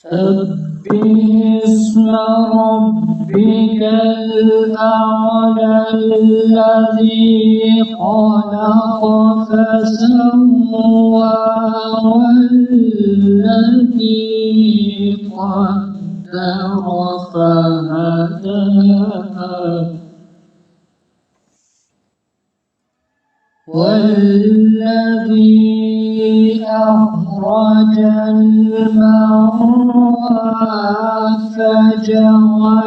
سبح اسم ربك الأعلى الذي خلق فسوى والذي قدر فهدى والذي أخرج المرعى فجعله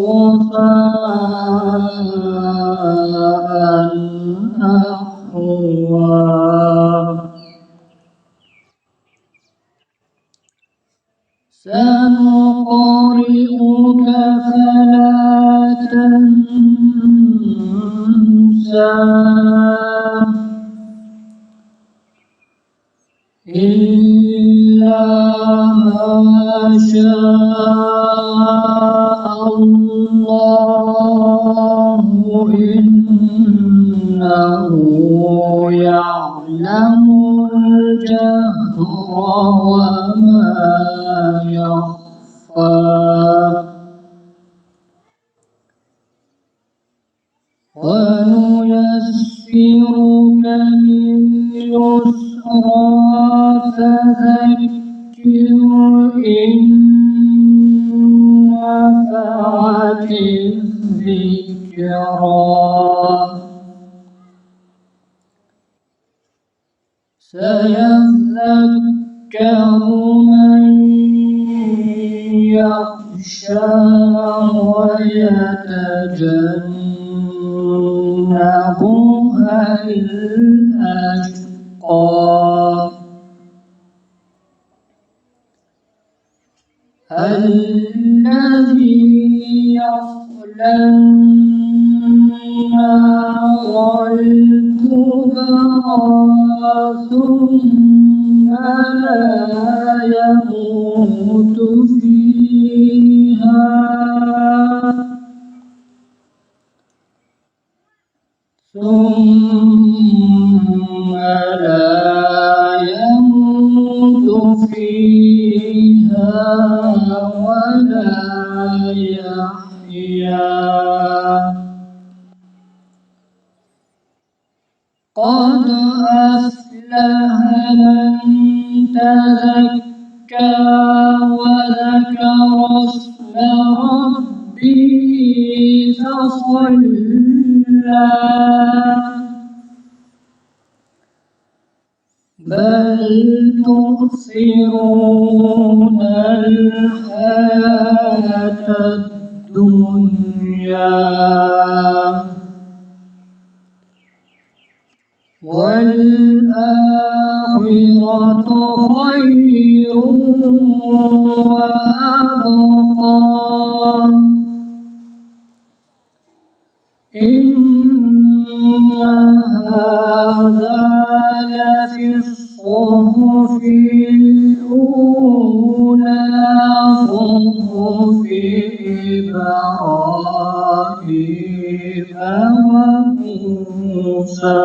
غثاء أحوى سنقرئك فلا تنسى إلا ما شاء الله إنه يعلم الجهر وما يخفى ونيسرك لليسرى فذكر إن نفعت الذكرى سيذكر من يخشى ويتجنبها الأشقى الذي يصلى النار الكبرى ثم لا يموت فيها ولا يحيا قد أفلح من تزكى وذكر اسم ربه فصلى بل تؤثرون الحياة الدنيا والآخرة خير وأبقى إن هذا لفي الصحف الأولى صحف إبراهيم وموسى